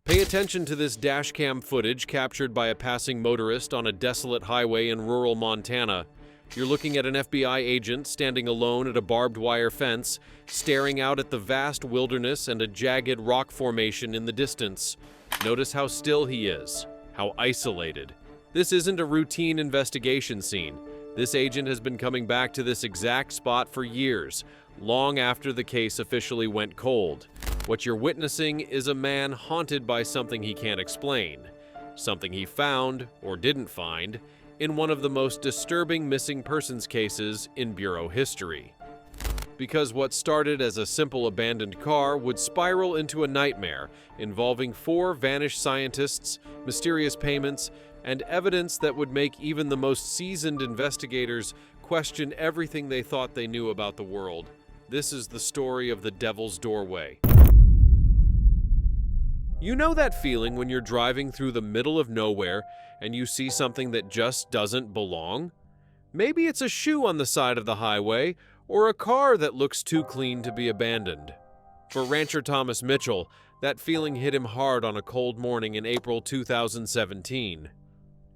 Pay attention to this dashcam footage captured by a passing motorist on a desolate highway in rural Montana. You're looking at an FBI agent standing alone at a barbed wire fence, staring out at the vast wilderness and a jagged rock formation in the distance. Notice how still he is, how isolated. This isn't a routine investigation scene. This agent has been coming back to this exact spot for years, long after the case officially went cold. What you're witnessing is a man haunted by something he can't explain, something he found, or didn't find, in one of the most disturbing missing persons cases in Bureau history. Because what started as a simple abandoned car would spiral into a nightmare involving 4 vanished scientists, mysterious payments, and evidence that would make even the most seasoned investigators question everything they thought they knew about the world. This is the story of the Devil's Doorway. You know that feeling when you're driving through the middle of nowhere and you see something that just doesn't belong? Maybe it's a shoe on the side of the highway, or a car that looks too clean to be abandoned. For rancher Thomas Mitchell, that feeling hit him hard on a cold morning in April 2017.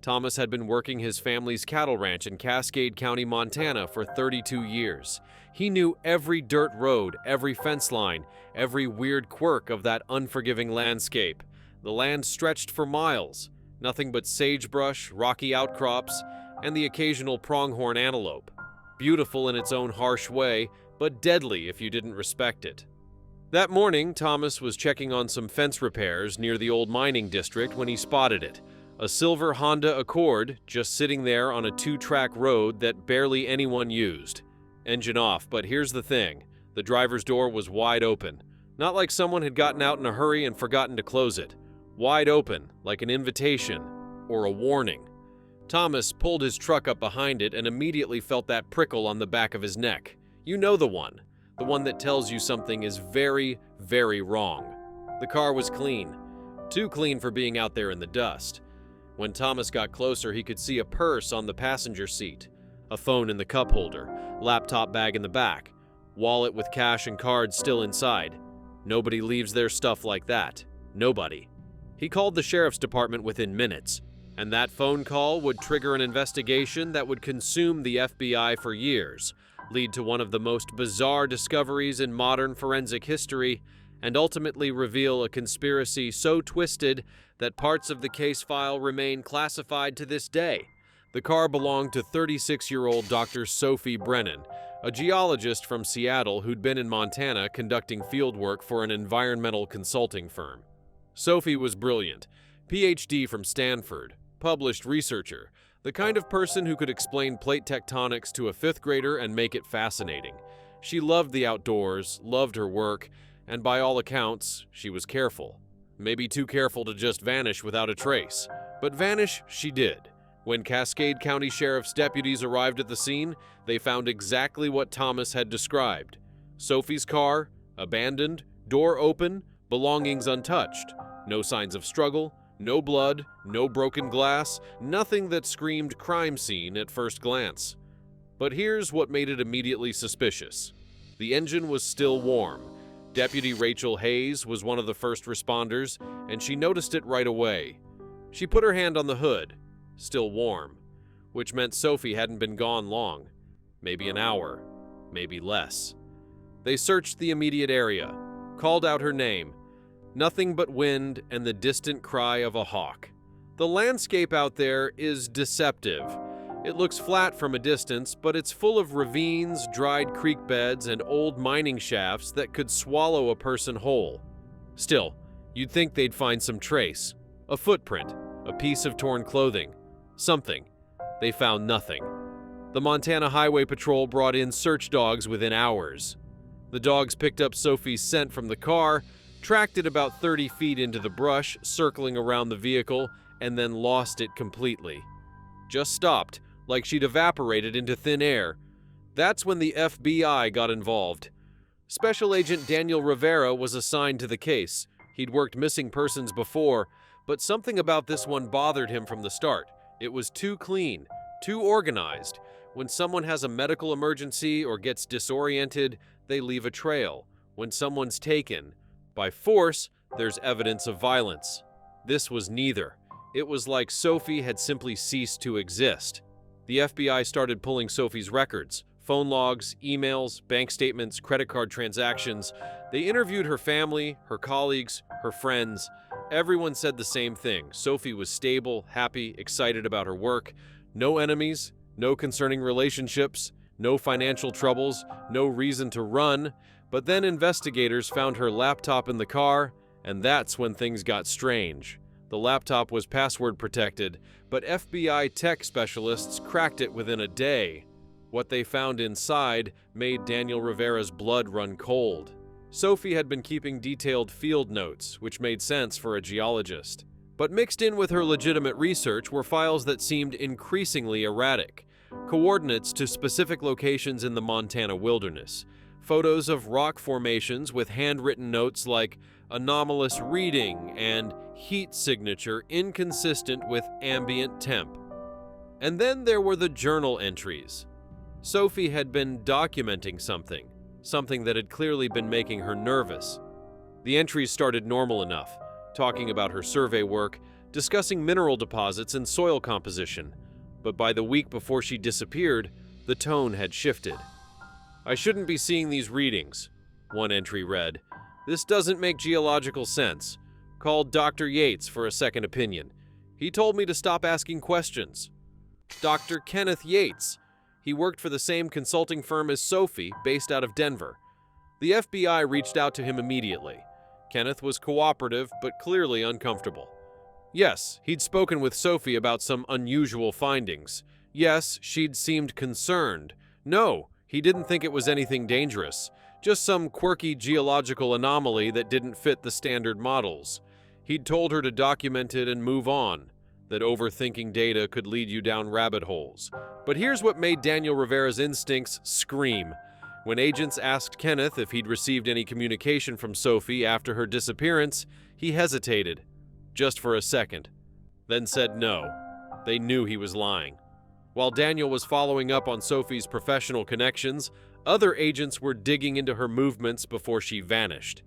Thomas had been working his family's cattle ranch in Cascade County, Montana for 32 years. He knew every dirt road, every fence line, every weird quirk of that unforgiving landscape. The land stretched for miles, nothing but sagebrush, rocky outcrops, and the occasional pronghorn antelope. Beautiful in its own harsh way, but deadly if you didn't respect it. That morning, Thomas was checking on some fence repairs near the old mining district when he spotted it. A silver Honda Accord just sitting there on a 2-track road that barely anyone used. Engine off, but here's the thing. The driver's door was wide open. Not like someone had gotten out in a hurry and forgotten to close it. Wide open, like an invitation or a warning. Thomas pulled his truck up behind it and immediately felt that prickle on the back of his neck. You know the one that tells you something is very, very wrong. The car was clean. Too clean for being out there in the dust. When Thomas got closer, he could see a purse on the passenger seat, a phone in the cup holder, laptop bag in the back, wallet with cash and cards still inside. Nobody leaves their stuff like that. Nobody. He called the sheriff's department within minutes, and that phone call would trigger an investigation that would consume the FBI for years, lead to one of the most bizarre discoveries in modern forensic history, and ultimately reveal a conspiracy so twisted that parts of the case file remain classified to this day. The car belonged to 36-year-old Dr. Sophie Brennan, a geologist from Seattle who'd been in Montana conducting fieldwork for an environmental consulting firm. Sophie was brilliant, PhD from Stanford, published researcher, the kind of person who could explain plate tectonics to a 5th grader and make it fascinating. She loved the outdoors, loved her work, and by all accounts, she was careful. Maybe too careful to just vanish without a trace. But vanish she did. When Cascade County Sheriff's deputies arrived at the scene, they found exactly what Thomas had described. Sophie's car, abandoned, door open, belongings untouched. No signs of struggle, no blood, no broken glass, nothing that screamed crime scene at first glance. But here's what made it immediately suspicious. The engine was still warm. Deputy Rachel Hayes was one of the first responders, and she noticed it right away. She put her hand on the hood, still warm, which meant Sophie hadn't been gone long. Maybe an hour, maybe less. They searched the immediate area, called out her name. Nothing but wind and the distant cry of a hawk. The landscape out there is deceptive. It looks flat from a distance, but it's full of ravines, dried creek beds, and old mining shafts that could swallow a person whole. Still, you'd think they'd find some trace. A footprint, a piece of torn clothing, something. They found nothing. The Montana Highway Patrol brought in search dogs within hours. The dogs picked up Sophie's scent from the car, tracked it about 30 feet into the brush, circling around the vehicle, and then lost it completely. Just stopped, like she'd evaporated into thin air. That's when the FBI got involved. Special Agent Daniel Rivera was assigned to the case. He'd worked missing persons before, but something about this one bothered him from the start. It was too clean, too organized. When someone has a medical emergency or gets disoriented, they leave a trail. When someone's taken, by force, there's evidence of violence. This was neither. It was like Sophie had simply ceased to exist. The FBI started pulling Sophie's records, phone logs, emails, bank statements, credit card transactions. They interviewed her family, her colleagues, her friends. Everyone said the same thing. Sophie was stable, happy, excited about her work. No enemies, no concerning relationships, no financial troubles, no reason to run. But then investigators found her laptop in the car, and that's when things got strange. The laptop was password protected, but FBI tech specialists cracked it within a day. What they found inside made Daniel Rivera's blood run cold. Sophie had been keeping detailed field notes, which made sense for a geologist. But mixed in with her legitimate research were files that seemed increasingly erratic. Coordinates to specific locations in the Montana wilderness. Photos of rock formations with handwritten notes like anomalous reading and heat signature inconsistent with ambient temp. And then there were the journal entries. Sophie had been documenting something that had clearly been making her nervous. The entries started normal enough, talking about her survey work, discussing mineral deposits and soil composition. But by the week before she disappeared, the tone had shifted. "I shouldn't be seeing these readings," one entry read. "This doesn't make geological sense. Called Dr. Yates for a second opinion. He told me to stop asking questions." Dr. Kenneth Yates. He worked for the same consulting firm as Sophie, based out of Denver. The FBI reached out to him immediately. Kenneth was cooperative, but clearly uncomfortable. Yes, he'd spoken with Sophie about some unusual findings. Yes, she'd seemed concerned. No, he didn't think it was anything dangerous. Just some quirky geological anomaly that didn't fit the standard models. He'd told her to document it and move on, that overthinking data could lead you down rabbit holes. But here's what made Daniel Rivera's instincts scream. When agents asked Kenneth if he'd received any communication from Sophie after her disappearance, he hesitated, just for a second, then said no. They knew he was lying. While Daniel was following up on Sophie's professional connections, other agents were digging into her movements before she vanished.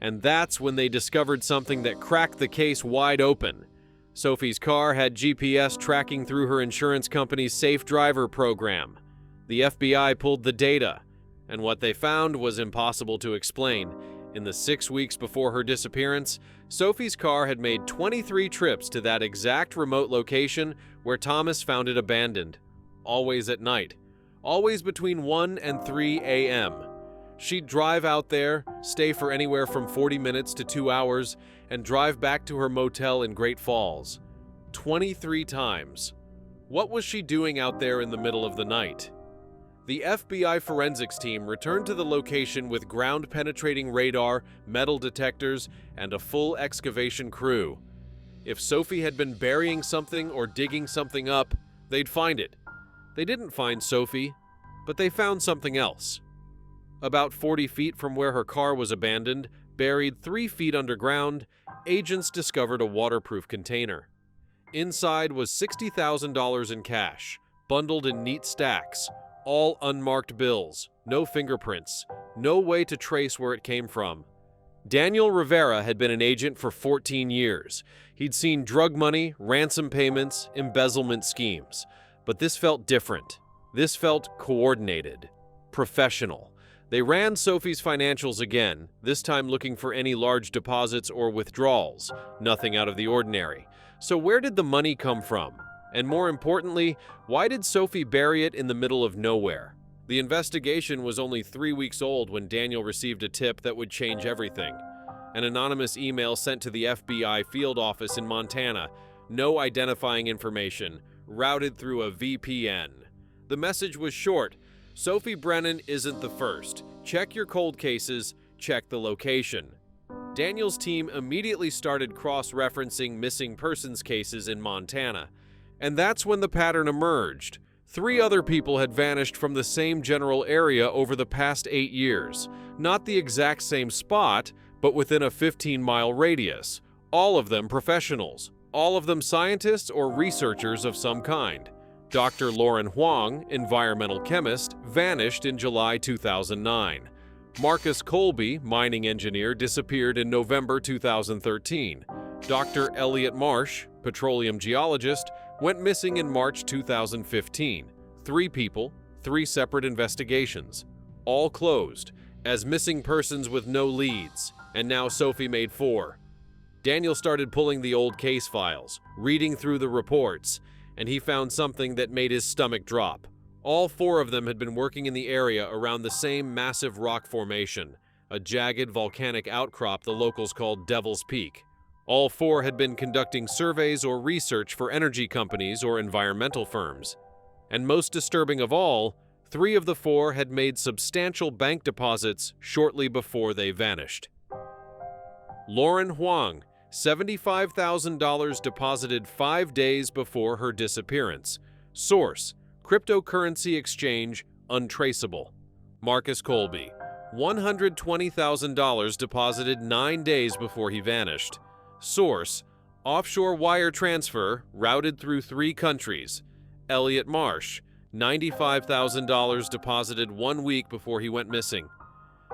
And that's when they discovered something that cracked the case wide open. Sophie's car had GPS tracking through her insurance company's safe driver program. The FBI pulled the data, and what they found was impossible to explain. In the 6 weeks before her disappearance, Sophie's car had made 23 trips to that exact remote location where Thomas found it abandoned. Always at night. Always between 1 and 3 a.m. She'd drive out there, stay for anywhere from 40 minutes to 2 hours, and drive back to her motel in Great Falls. 23 times. What was she doing out there in the middle of the night? The FBI forensics team returned to the location with ground-penetrating radar, metal detectors, and a full excavation crew. If Sophie had been burying something or digging something up, they'd find it. They didn't find Sophie, but they found something else. About 40 feet from where her car was abandoned, buried 3 feet underground, agents discovered a waterproof container. Inside was $60,000 in cash, bundled in neat stacks, all unmarked bills, no fingerprints, no way to trace where it came from. Daniel Rivera had been an agent for 14 years. He'd seen drug money, ransom payments, embezzlement schemes. But this felt different. This felt coordinated, professional. They ran Sophie's financials again, this time looking for any large deposits or withdrawals. Nothing out of the ordinary. So where did the money come from? And more importantly, why did Sophie bury it in the middle of nowhere? The investigation was only 3 weeks old when Daniel received a tip that would change everything. An anonymous email sent to the FBI field office in Montana. No identifying information, routed through a VPN. The message was short. Sophie Brennan isn't the first. Check your cold cases, check the location. Daniel's team immediately started cross-referencing missing persons cases in Montana. And that's when the pattern emerged. 3 other people had vanished from the same general area over the past 8 years. Not the exact same spot, but within a 15-mile radius. All of them professionals. All of them scientists or researchers of some kind. Dr. Lauren Huang, environmental chemist, vanished in July 2009. Marcus Colby, mining engineer, disappeared in November 2013. Dr. Elliot Marsh, petroleum geologist, went missing in March 2015. 3 people, 3 separate investigations, all closed, as missing persons with no leads, and now Sophie made 4. Daniel started pulling the old case files, reading through the reports, and he found something that made his stomach drop. All 4 of them had been working in the area around the same massive rock formation, a jagged volcanic outcrop the locals called Devil's Peak. All 4 had been conducting surveys or research for energy companies or environmental firms. And most disturbing of all, 3 of the 4 had made substantial bank deposits shortly before they vanished. Lauren Huang, $75,000 deposited 5 days before her disappearance. Source: cryptocurrency exchange untraceable. Marcus Colby, $120,000 deposited 9 days before he vanished. Source: offshore wire transfer routed through 3 countries. Elliot Marsh, $95,000 deposited 1 week before he went missing.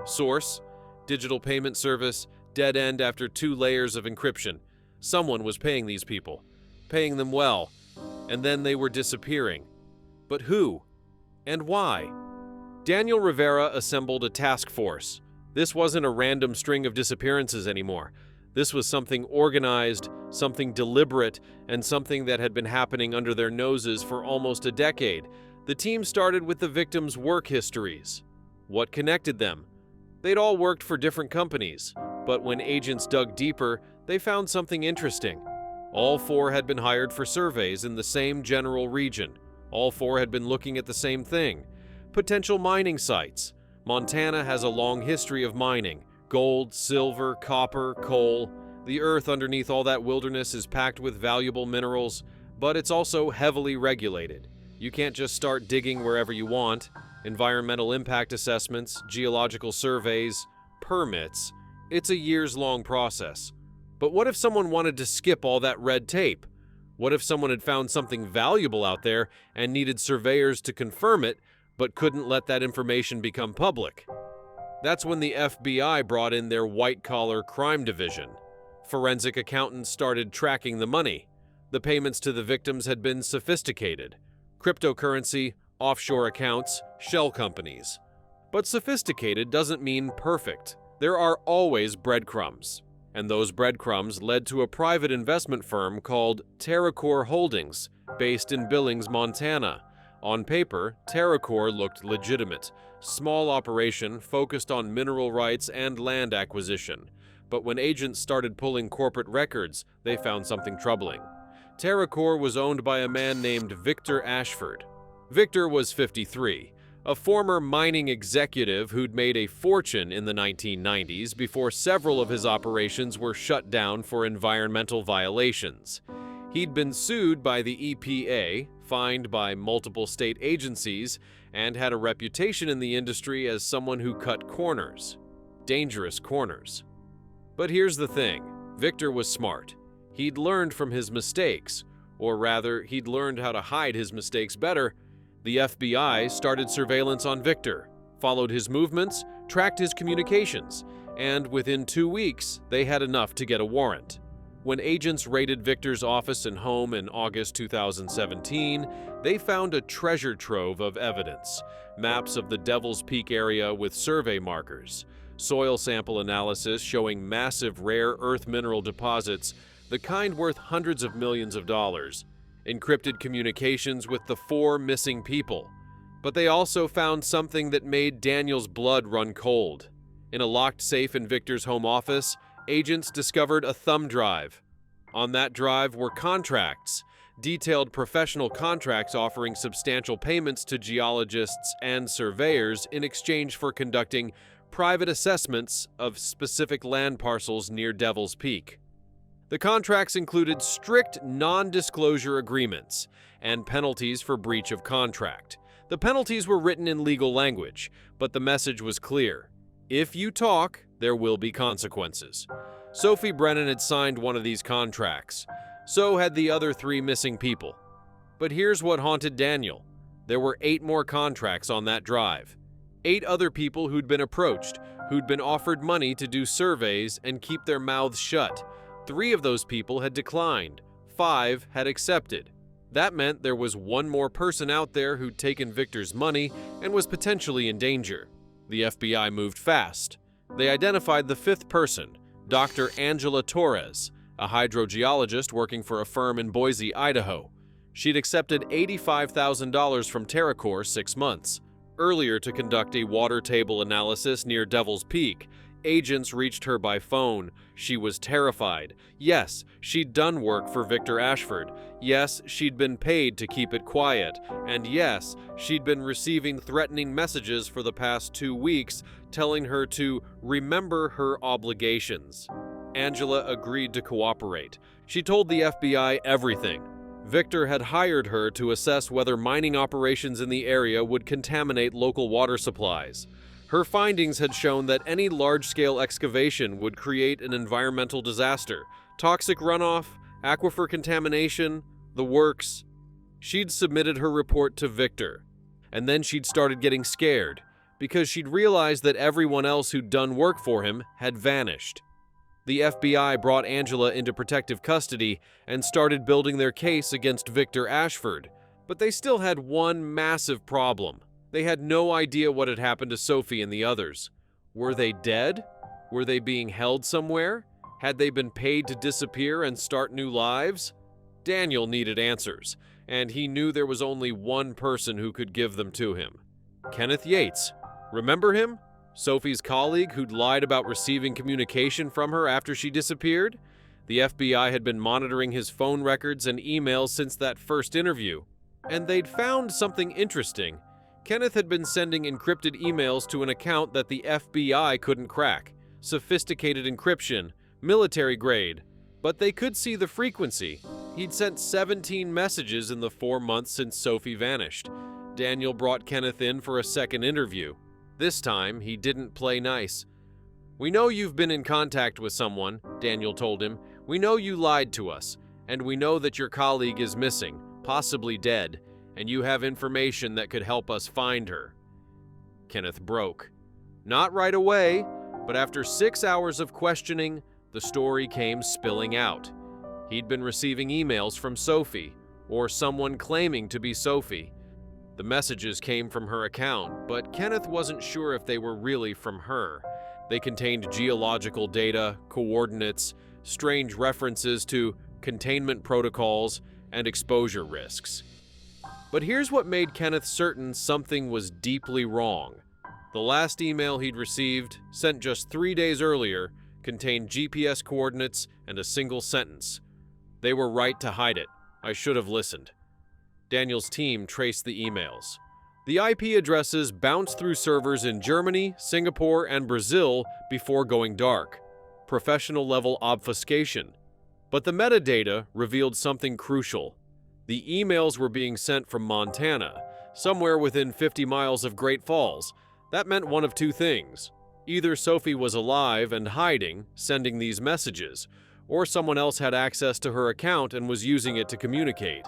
Source: digital payment service, dead end after 2 layers of encryption. Someone was paying these people, paying them well, and then they were disappearing. But who? And why? Daniel Rivera assembled a task force. This wasn't a random string of disappearances anymore. This was something organized, something deliberate, and something that had been happening under their noses for almost a decade. The team started with the victims' work histories. What connected them? They'd all worked for different companies, but when agents dug deeper, they found something interesting. All 4 had been hired for surveys in the same general region. All 4 had been looking at the same thing: potential mining sites. Montana has a long history of mining: gold, silver, copper, coal. The earth underneath all that wilderness is packed with valuable minerals, but it's also heavily regulated. You can't just start digging wherever you want. Environmental impact assessments, geological surveys, permits. It's a years-long process. But what if someone wanted to skip all that red tape? What if someone had found something valuable out there and needed surveyors to confirm it, but couldn't let that information become public? That's when the FBI brought in their white-collar crime division. Forensic accountants started tracking the money. The payments to the victims had been sophisticated: cryptocurrency, offshore accounts, shell companies. But sophisticated doesn't mean perfect. There are always breadcrumbs. And those breadcrumbs led to a private investment firm called TerraCore Holdings, based in Billings, Montana. On paper, TerraCore looked legitimate. Small operation focused on mineral rights and land acquisition. But when agents started pulling corporate records, they found something troubling. TerraCore was owned by a man named Victor Ashford. Victor was 53. A former mining executive who'd made a fortune in the 1990s before several of his operations were shut down for environmental violations. He'd been sued by the EPA, fined by multiple state agencies, and had a reputation in the industry as someone who cut corners. Dangerous corners. But here's the thing. Victor was smart. He'd learned from his mistakes, or rather, he'd learned how to hide his mistakes better. The FBI started surveillance on Victor, followed his movements, tracked his communications, and within 2 weeks, they had enough to get a warrant. When agents raided Victor's office and home in August 2017, they found a treasure trove of evidence: maps of the Devil's Peak area with survey markers, soil sample analysis showing massive rare earth mineral deposits, the kind worth hundreds of millions of dollars, encrypted communications with the 4 missing people. But they also found something that made Daniel's blood run cold. In a locked safe in Victor's home office, agents discovered a thumb drive. On that drive were contracts, detailed professional contracts offering substantial payments to geologists and surveyors in exchange for conducting private assessments of specific land parcels near Devil's Peak. The contracts included strict non-disclosure agreements and penalties for breach of contract. The penalties were written in legal language, but the message was clear: if you talk, there will be consequences. Sophie Brennan had signed one of these contracts. So had the other 3 missing people. But here's what haunted Daniel. There were 8 more contracts on that drive. 8 other people who'd been approached, who'd been offered money to do surveys and keep their mouths shut. 3 of those people had declined. 5 had accepted. That meant there was one more person out there who'd taken Victor's money and was potentially in danger. The FBI moved fast. They identified the 5th person, Dr. Angela Torres, a hydrogeologist working for a firm in Boise, Idaho. She'd accepted $85,000 from TerraCore 6 months. Earlier, to conduct a water table analysis near Devil's Peak, agents reached her by phone. She was terrified. Yes, she'd done work for Victor Ashford. Yes, she'd been paid to keep it quiet. And yes, she'd been receiving threatening messages for the past 2 weeks telling her to remember her obligations. Angela agreed to cooperate. She told the FBI everything. Victor had hired her to assess whether mining operations in the area would contaminate local water supplies. Her findings had shown that any large-scale excavation would create an environmental disaster. Toxic runoff, aquifer contamination, the works. She'd submitted her report to Victor, and then she'd started getting scared because she'd realized that everyone else who'd done work for him had vanished. The FBI brought Angela into protective custody and started building their case against Victor Ashford. But they still had one massive problem. They had no idea what had happened to Sophie and the others. Were they dead? Were they being held somewhere? Had they been paid to disappear and start new lives? Daniel needed answers, and he knew there was only one person who could give them to him. Kenneth Yates. Remember him? Sophie's colleague who'd lied about receiving communication from her after she disappeared? The FBI had been monitoring his phone records and emails since that first interview, and they'd found something interesting. Kenneth had been sending encrypted emails to an account that the FBI couldn't crack. Sophisticated encryption, military grade, but they could see the frequency. He'd sent 17 messages in the 4 months since Sophie vanished. Daniel brought Kenneth in for a second interview. This time, he didn't play nice. "We know you've been in contact with someone," Daniel told him. "We know you lied to us, and we know that your colleague is missing, possibly dead, and you have information that could help us find her." Kenneth broke. Not right away, but after 6 hours of questioning, the story came spilling out. He'd been receiving emails from Sophie, or someone claiming to be Sophie. The messages came from her account, but Kenneth wasn't sure if they were really from her. They contained geological data, coordinates, strange references to containment protocols, and exposure risks. But here's what made Kenneth certain something was deeply wrong. The last email he'd received, sent just 3 days earlier, contained GPS coordinates and a single sentence. "They were right to hide it. I should have listened." Daniel's team traced the emails. The IP addresses bounced through servers in Germany, Singapore, and Brazil before going dark. Professional-level obfuscation. But the metadata revealed something crucial. The emails were being sent from Montana, somewhere within 50 miles of Great Falls. That meant one of 2 things. Either Sophie was alive and hiding, sending these messages, or someone else had access to her account and was using it to communicate.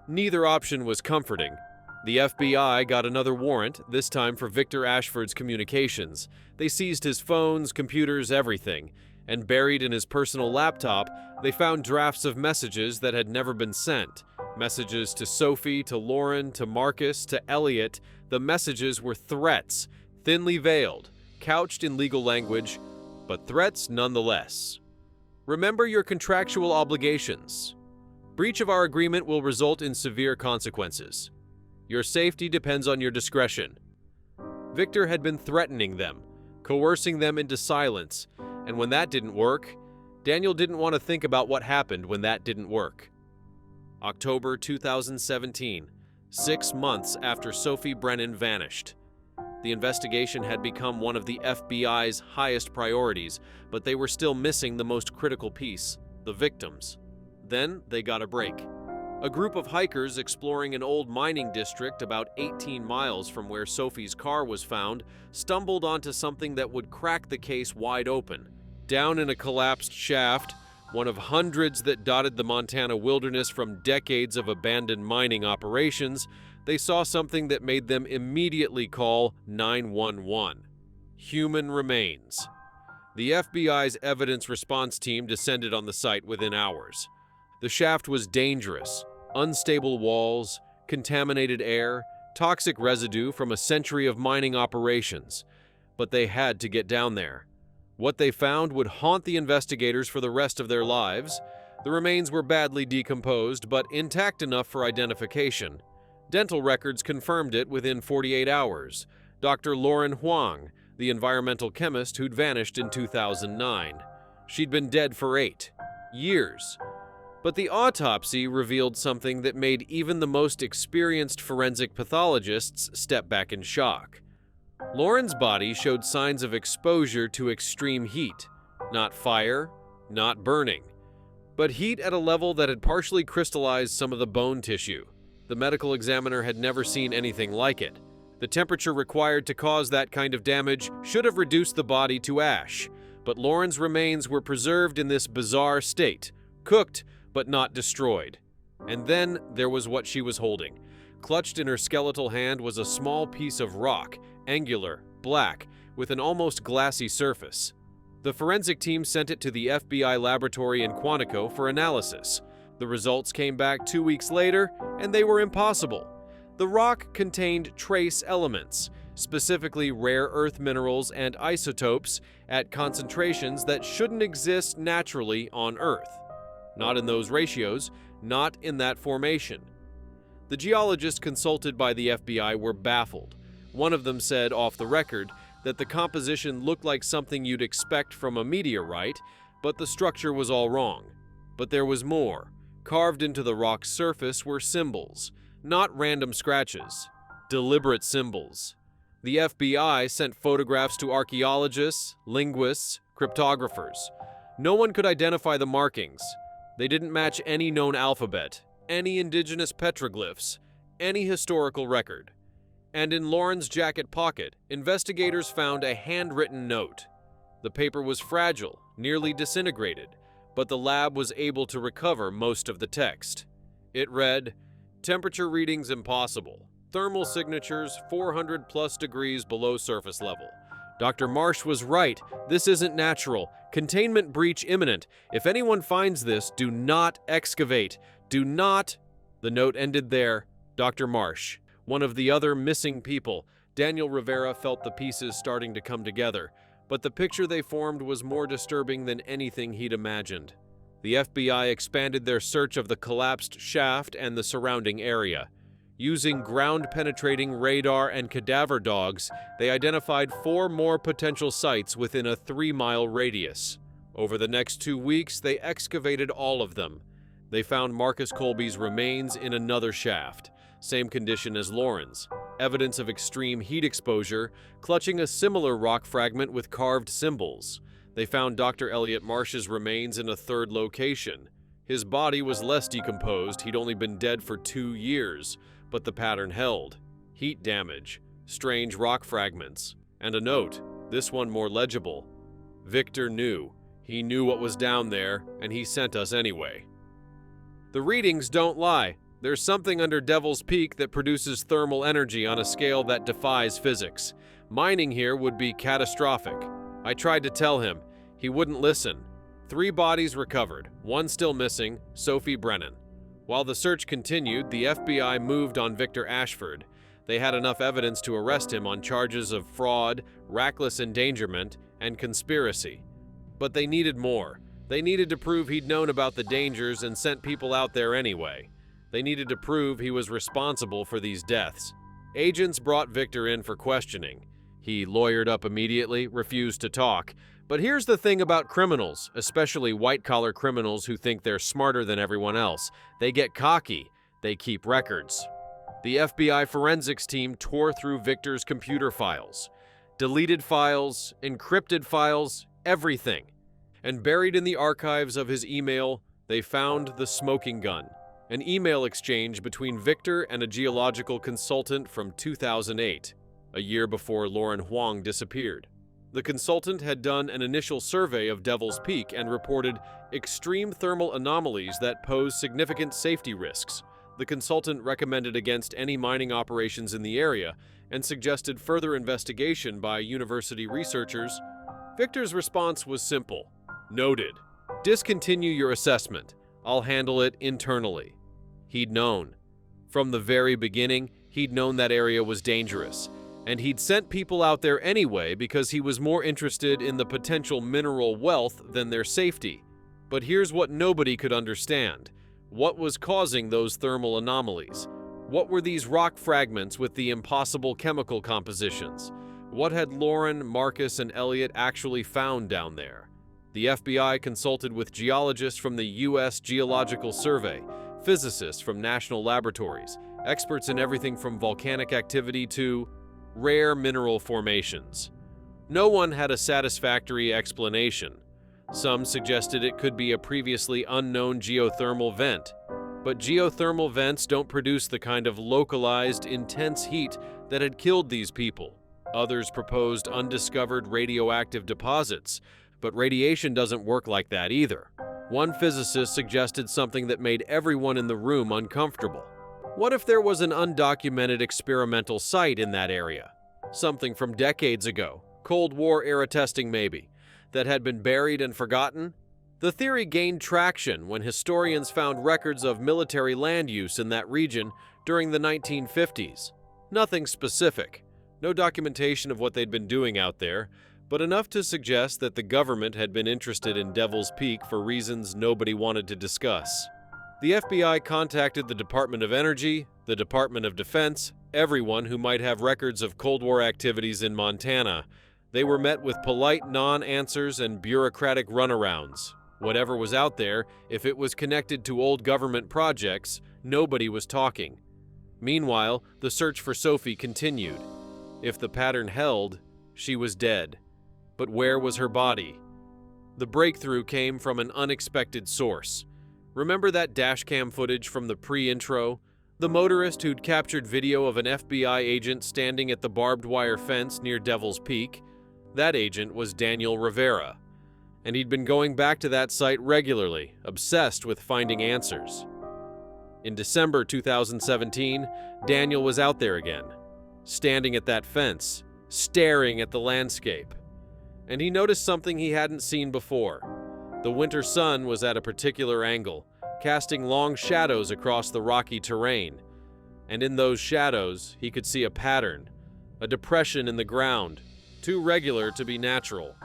Neither option was comforting. The FBI got another warrant, this time for Victor Ashford's communications. They seized his phones, computers, everything, and buried in his personal laptop, they found drafts of messages that had never been sent. Messages to Sophie, to Lauren, to Marcus, to Elliot. The messages were threats, thinly veiled, couched in legal language, but threats nonetheless. "Remember your contractual obligations. Breach of our agreement will result in severe consequences. Your safety depends on your discretion." Victor had been threatening them, coercing them into silence, and when that didn't work, Daniel didn't want to think about what happened when that didn't work. October 2017, 6 months after Sophie Brennan vanished. The investigation had become one of the FBI's highest priorities, but they were still missing the most critical piece: the victims. Then they got a break. A group of hikers exploring an old mining district about 18 miles from where Sophie's car was found stumbled onto something that would crack the case wide open. Down in a collapsed shaft, one of hundreds that dotted the Montana wilderness from decades of abandoned mining operations, they saw something that made them immediately call 911. Human remains. The FBI's evidence response team descended on the site within hours. The shaft was dangerous. Unstable walls, contaminated air, toxic residue from a century of mining operations. But they had to get down there. What they found would haunt the investigators for the rest of their lives. The remains were badly decomposed, but intact enough for identification. Dental records confirmed it within 48 hours. Dr. Lauren Huang, the environmental chemist who'd vanished in 2009. She'd been dead for 8 years. But the autopsy revealed something that made even the most experienced forensic pathologists step back in shock. Lauren's body showed signs of exposure to extreme heat. Not fire, not burning, but heat at a level that had partially crystallized some of the bone tissue. The medical examiner had never seen anything like it. The temperature required to cause that kind of damage should have reduced the body to ash, but Lauren's remains were preserved in this bizarre state, cooked but not destroyed. And then there was what she was holding. Clutched in her skeletal hand was a small piece of rock, angular, black, with an almost glassy surface. The forensic team sent it to the FBI laboratory in Quantico for analysis. The results came back 2 weeks later, and they were impossible. The rock contained trace elements, specifically rare earth minerals and isotopes at concentrations that shouldn't exist naturally on Earth. Not in those ratios, not in that formation. The geologists consulted by the FBI were baffled. One of them said off the record that the composition looked like something you'd expect from a meteorite, but the structure was all wrong. But there was more. Carved into the rock's surface were symbols, not random scratches, deliberate symbols. The FBI sent photographs to archaeologists, linguists, cryptographers. No one could identify the markings. They didn't match any known alphabet, any indigenous petroglyphs, any historical record. And in Lauren's jacket pocket, investigators found a handwritten note. The paper was fragile, nearly disintegrated, but the lab was able to recover most of the text. It read, "Temperature readings impossible. Thermal signatures 400 plus degrees below surface level. Dr. Marsh was right. This isn't natural. Containment breach imminent. If anyone finds this, do not excavate. Do not..." The note ended there. Dr. Marsh, one of the other missing people. Daniel Rivera felt the pieces starting to come together, but the picture they formed was more disturbing than anything he'd imagined. The FBI expanded their search of the collapsed shaft and the surrounding area. Using ground-penetrating radar and cadaver dogs, they identified 4 more potential sites within a 3-mile radius. Over the next 2 weeks, they excavated all of them. They found Marcus Colby's remains in another shaft, same condition as Lauren's, evidence of extreme heat exposure, clutching a similar rock fragment with carved symbols. They found Dr. Elliot Marsh's remains in a 3rd location. His body was less decomposed, he'd only been dead for 2 years, but the pattern held. Heat damage, strange rock fragments, and a note, this one more legible. Victor knew. He knew what was down there, and he sent us anyway. The readings don't lie. There's something under Devil's Peak that produces thermal energy on a scale that defies physics. Mining here would be catastrophic. I tried to tell him. He wouldn't listen. 3 bodies recovered, 1 still missing, Sophie Brennan. While the search continued, the FBI moved on Victor Ashford. They had enough evidence to arrest him on charges of fraud, reckless endangerment, and conspiracy. But they needed more. They needed to prove he'd known about the dangers and sent people out there anyway. They needed to prove he was responsible for these deaths. Agents brought Victor in for questioning. He lawyered up immediately, refused to talk. But here's the thing about criminals, especially white-collar criminals who think they're smarter than everyone else. They get cocky. They keep records. The FBI forensics team tore through Victor's computer files. Deleted files, encrypted files, everything. And buried in the archives of his email, they found the smoking gun, an email exchange between Victor and a geological consultant from 2008, a year before Lauren Huang disappeared. The consultant had done an initial survey of Devil's Peak and reported extreme thermal anomalies that pose significant safety risks. The consultant recommended against any mining operations in the area and suggested further investigation by university researchers. Victor's response was simple. Noted. Discontinue your assessment. I'll handle it internally. He'd known. From the very beginning, he'd known that area was dangerous, and he'd sent people out there anyway because he was more interested in the potential mineral wealth than their safety. But here's what nobody could understand. What was causing those thermal anomalies? What were these rock fragments with the impossible chemical compositions? What had Lauren, Marcus, and Elliot actually found down there? The FBI consulted with geologists from the U.S. Geological Survey, physicists from national laboratories, experts in everything from volcanic activity to rare mineral formations. No one had a satisfactory explanation. Some suggested it could be a previously unknown geothermal vent, but geothermal vents don't produce the kind of localized, intense heat that had killed these people. Others proposed undiscovered radioactive deposits, but radiation doesn't work like that either. One physicist suggested something that made everyone in the room uncomfortable. What if there was an undocumented experimental site in that area? Something from decades ago, Cold War-era testing maybe, that had been buried and forgotten? The theory gained traction when historians found records of military land use in that region during the 1950s. Nothing specific, no documentation of what they'd been doing out there, but enough to suggest that the government had been interested in Devil's Peak for reasons nobody wanted to discuss. The FBI contacted the Department of Energy, the Department of Defense, everyone who might have records of Cold War activities in Montana. They were met with polite non-answers and bureaucratic runarounds. Whatever was out there, if it was connected to old government projects, nobody was talking. Meanwhile, the search for Sophie continued. If the pattern held, she was dead. But where was her body? The breakthrough came from an unexpected source. Remember that dashcam footage from the pre-intro? The motorist who'd captured video of an FBI agent standing at the barbed wire fence near Devil's Peak? That agent was Daniel Rivera, and he'd been going back to that site regularly, obsessed with finding answers. In December 2017, Daniel was out there again, standing at that fence, staring at the landscape. And he noticed something he hadn't seen before. The winter sun was at a particular angle, casting long shadows across the rocky terrain. And in those shadows, he could see a pattern, a depression in the ground, too regular to be natural.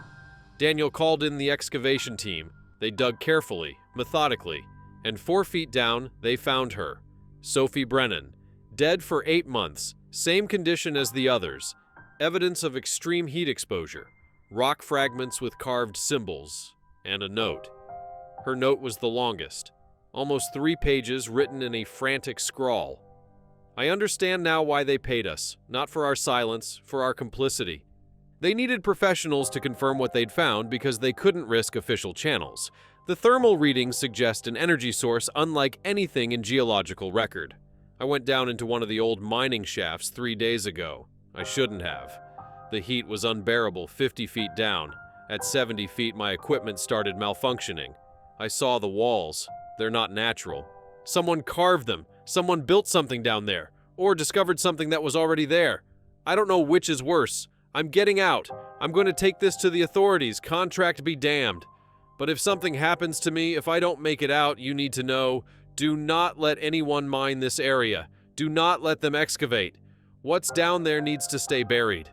Daniel called in the excavation team. They dug carefully, methodically, and 4 feet down, they found her, Sophie Brennan, dead for 8 months, same condition as the others, evidence of extreme heat exposure, rock fragments with carved symbols, and a note. Her note was the longest, almost 3 pages written in a frantic scrawl. I understand now why they paid us, not for our silence, for our complicity. They needed professionals to confirm what they'd found because they couldn't risk official channels. The thermal readings suggest an energy source unlike anything in geological record. I went down into one of the old mining shafts 3 days ago. I shouldn't have. The heat was unbearable 50 feet down. At 70 feet, my equipment started malfunctioning. I saw the walls. They're not natural. Someone carved them. Someone built something down there, or discovered something that was already there. I don't know which is worse. I'm getting out. I'm going to take this to the authorities. Contract be damned. But if something happens to me, if I don't make it out, you need to know, do not let anyone mine this area. Do not let them excavate. What's down there needs to stay buried.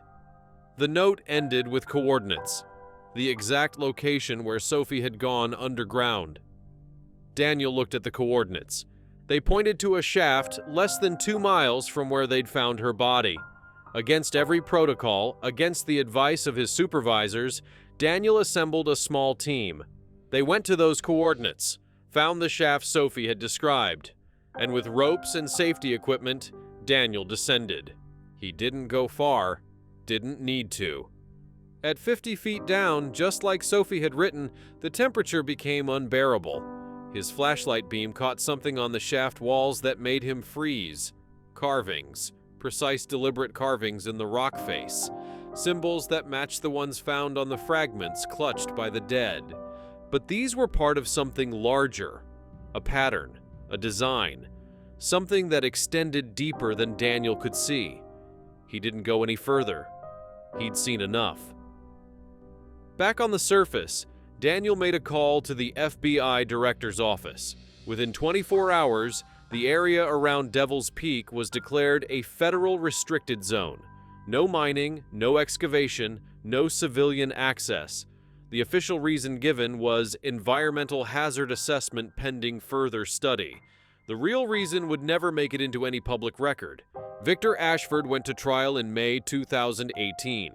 The note ended with coordinates, the exact location where Sophie had gone underground. Daniel looked at the coordinates. They pointed to a shaft less than 2 miles from where they'd found her body. Against every protocol, against the advice of his supervisors, Daniel assembled a small team. They went to those coordinates, found the shaft Sophie had described, and with ropes and safety equipment, Daniel descended. He didn't go far. Didn't need to. At 50 feet down, just like Sophie had written, the temperature became unbearable. His flashlight beam caught something on the shaft walls that made him freeze. Carvings. Precise, deliberate carvings in the rock face. Symbols that matched the ones found on the fragments clutched by the dead. But these were part of something larger. A pattern. A design. something that extended deeper than Daniel could see. He didn't go any further. He'd seen enough. Back on the surface, Daniel made a call to the FBI director's office. Within 24 hours, the area around Devil's Peak was declared a federal restricted zone. No mining, no excavation, no civilian access. The official reason given was environmental hazard assessment pending further study. The real reason would never make it into any public record. Victor Ashford went to trial in May 2018.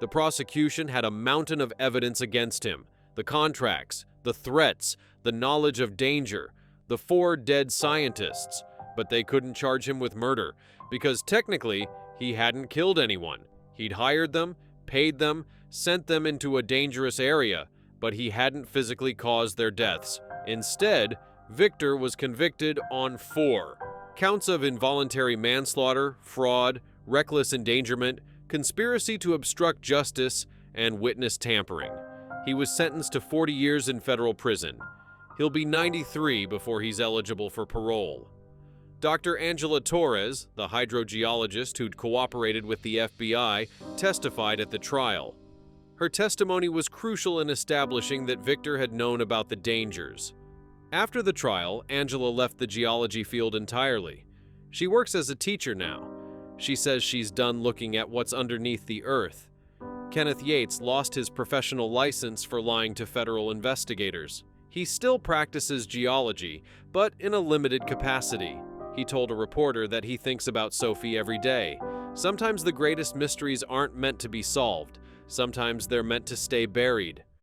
The prosecution had a mountain of evidence against him. The contracts, the threats, the knowledge of danger, the 4 dead scientists. But they couldn't charge him with murder, because technically, he hadn't killed anyone. He'd hired them, paid them, sent them into a dangerous area, but he hadn't physically caused their deaths. Instead, Victor was convicted on 4 counts of involuntary manslaughter, fraud, reckless endangerment, conspiracy to obstruct justice, and witness tampering. He was sentenced to 40 years in federal prison. He'll be 93 before he's eligible for parole. Dr. Angela Torres, the hydrogeologist who'd cooperated with the FBI, testified at the trial. Her testimony was crucial in establishing that Victor had known about the dangers. After the trial, Angela left the geology field entirely. She works as a teacher now. She says she's done looking at what's underneath the earth. Kenneth Yates lost his professional license for lying to federal investigators. He still practices geology, but in a limited capacity. He told a reporter that he thinks about Sophie every day. Sometimes the greatest mysteries aren't meant to be solved. Sometimes they're meant to stay buried.